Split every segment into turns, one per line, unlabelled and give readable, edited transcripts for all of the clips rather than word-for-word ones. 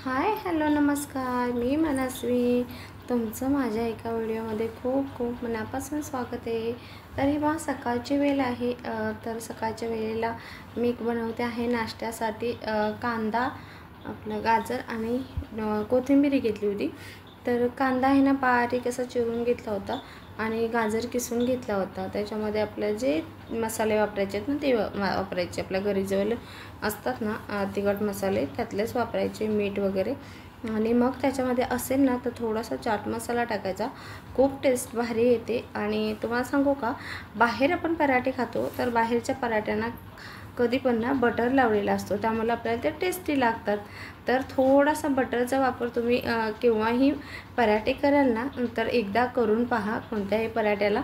Hi hello नमस्कार, मी मनस्वी तुमचं माझ्या एका व्हिडिओमध्ये खूप खूप मनापासून स्वागत आहे। तर हे बघा सकाळची वेळ आहे। तर सकाळच्या वेळेला मी बनवते आहे नाश्त्यासाठी कांदा, आपलं गाजर आणि कोथिंबीर घेतली होती। तर कांदा आहे ना बारीक असा चिरून घेतला होता आणि गाजर किसून घेतला होता। त्याच्यामध्ये आपले जे मसाले वापरायचे आहेत ना ते वापरायचे, आपल्या घरी जवळ असतात ना तिखट मसाले त्यातलेच वापरायचे, मीठ वगैरे। आणि मग त्याच्यामध्ये असेल ना तर थोडासा चाट मसाला टाकायचा, खूप टेस्ट भारी येते। आणि तुम्हाला सांगू का, बाहेर आपण पराठे खातो तर बाहेरच्या पराठ्यांना कधी पण ना बटर लावलेला असतो, त्यामुळे आपल्याला ते टेस्टी लागतात। तर थोडासा बटरचा वापर तुम्ही केव्हाही पराठे कराल ना तर एकदा करून पहा कोणत्याही पराठ्याला,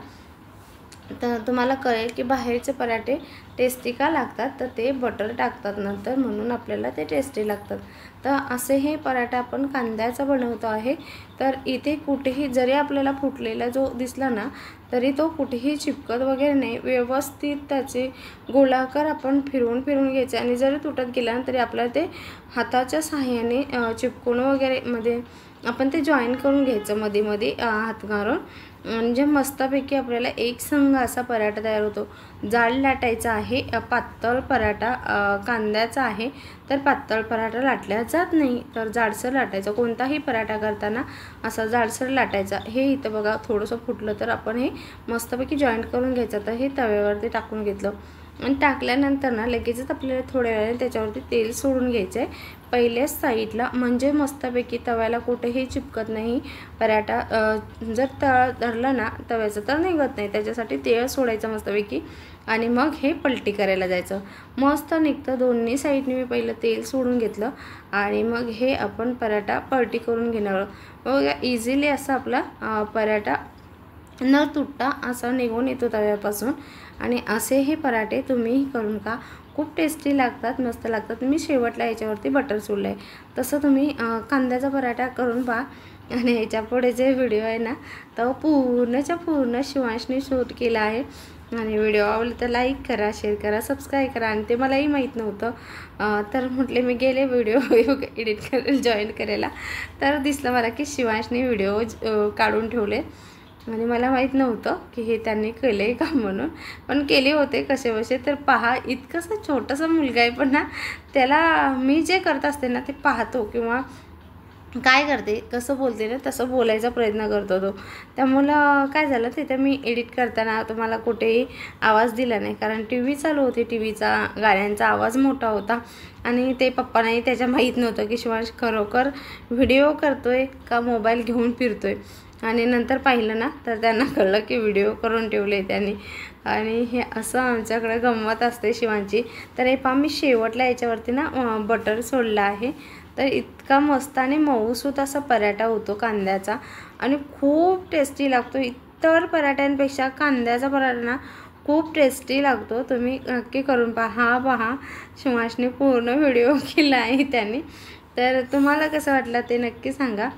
तर तुम्हाला कळेल की बाहेरचे पराठे टेस्टी का लागतात, तर ते बटर टाकतात नंतर, म्हणून आपल्याला ते टेस्टी लागतात। तर असे हे पराठा आपण कांद्याचा बनवतो आहे। तर इथे कुठेही जरी आपल्याला फुटलेला जो दिसला ना तरी तो कुठेही चिपकत वगैरे नाही, व्यवस्थित त्याचे गोलाकार आपण फिरवून फिरवून घ्यायचे आणि जरी तुटत गेला ना तरी आपल्याला ते हाताच्या सहाय्याने चिपकून वगैरे मध्ये आपण ते जॉईन करून घ्यायचं मध्ये मध्ये हात मारून, म्हणजे मस्तपैकी आपल्याला एक संघ असा पराठा तयार होतो। जाड लाटायचा आहे, पातळ पराठा कांद्याचा आहे तर पातळ पराठा लाटला जात नाही, तर जाडसर लाटायचा। कोणताही पराठा करताना असा जाडसर लाटायचा। हे इथं बघा थोडंसं फुटलं तर आपण हे मस्तपैकी जॉईंट करून घ्यायचं। तर हे तव्यावरती टाकून घेतलं आणि टाकल्यानंतर ना लगेचच आपल्याला थोड्या वेळाने त्याच्यावरती तेल सोडून घ्यायचं आहे पहिल्याच साईडला, म्हणजे मस्तपैकी तव्याला कुठेही चिपकत नाही पराठा। जर तळ धरलं ना तव्याचं तर निघत नाही, त्याच्यासाठी तेल सोडायचं मस्तपैकी आणि मग हे पलटी करायला जायचं, मस्त निघतं। दोन्ही साईडने मी पहिलं तेल सोडून घेतलं आणि मग हे आपण पराठा पलटी करून घेणार आहोत। इझिली असा आपला पराठा न तुटता असा निघून येतो तव्यापासून। आणि असे हे पराठे तुम्ही करून का, खूप टेस्टी लागतात, मस्त लागतात। मी शेवटला याच्यावरती बटर सोडलं आहे, तसं तुम्ही कांद्याचा पराठा करून पहा। आणि याच्या पुढे जे व्हिडिओ आहे ना तो पूर्णच्या पूर्ण शिवांशने शूट केला आहे। आणि व्हिडिओ आवडला तर लाईक करा, शेअर करा, सबस्क्राईब करा। आणि ते मलाही माहीत नव्हतं, तर म्हटले मी गेले व्हिडिओ एडिट करायला जॉईन करायला, तर दिसलं मला की शिवांशने व्हिडिओ काढून ठेवले आणि मला माहीत नव्हतं की हे त्यांनी केलं आहे का म्हणून, पण केले होते कसे बसे। तर पहा, इतकंसं छोटंसं मुलगा आहे पण ना त्याला मी जे करत असते ना ते पाहतो, किंवा काय करते कसं बोलते ना तसं बोलायचा प्रयत्न करतो तो। त्यामुळं काय झालं, तिथे मी एडिट करताना तुम्हाला कुठेही आवाज दिला नाही, कारण टी व्ही चालू होती, टीव्हीचा गाण्यांचा आवाज मोठा होता आणि ते पप्पांनाही त्याच्या माहीत नव्हतं की शिवांश खरोखर व्हिडिओ करतोय का मोबाईल घेऊन फिरतोय। आणि नंतर पाहिलं ना तर त्यांना कळलं की व्हिडिओ करून ठेवले त्यांनी। आणि हे असं आमच्याकडे गंमत असते शिवांची। तर हे पहा मी शेवटला याच्यावरती ना बटर सोडलं आहे, तर इतका मस्त आणि मऊसूत असा पराठा होतो कांद्याचा आणि खूप टेस्टी लागतो। इतर पराठ्यांपेक्षा कांद्याचा पराठा ना खूप टेस्टी लागतो, तुम्ही नक्की करून पहा। पहा शिवांशने पूर्ण व्हिडिओ केला आहे त्यांनी, तर तुम्हाला कसं वाटलं ते नक्की सांगा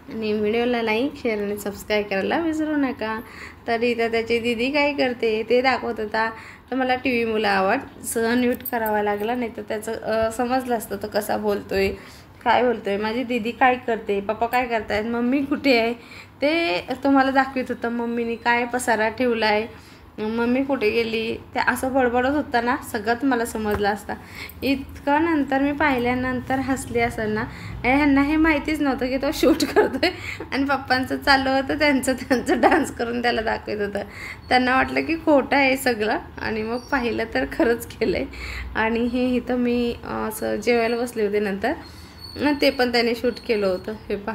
आणि व्हिडिओला लाईक, शेअर आणि सबस्क्राईब करायला विसरू नका। तर इथं त्याची दीदी काय करते ते दाखवत होता, तर मला टी व्हीमुळे आवाज सहन म्यूट करावा लागला, नाही तर त्याचं समजलं असतं तो कसा बोलतोय, काय बोलतोय। माझी दीदी काय करते, पप्पा काय करतायत, मम्मी कुठे आहे ते तुम्हाला दाखवत होतं। मम्मीने काय पसारा ठेवला आहे, मम्मी कुठे गेली, ते असं बडबडत होता ना, सगळंच मला समजलं असतं। इतकं नंतर मी पाहिल्यानंतर हसले असेल ना, ह्यांना हे माहितीच नव्हतं की तो शूट करतोय आणि पप्पांचं चालू होतं त्यांचं डान्स करून त्याला दाखवत होतं। त्यांना वाटलं की खोटं आहे सगळं, आणि मग पाहिलं तर खरंच केलं आहे। आणि हे इथं मी असं जेवायला बसले होते नंतर, ते पण त्याने शूट केलं होतं, हे पहा।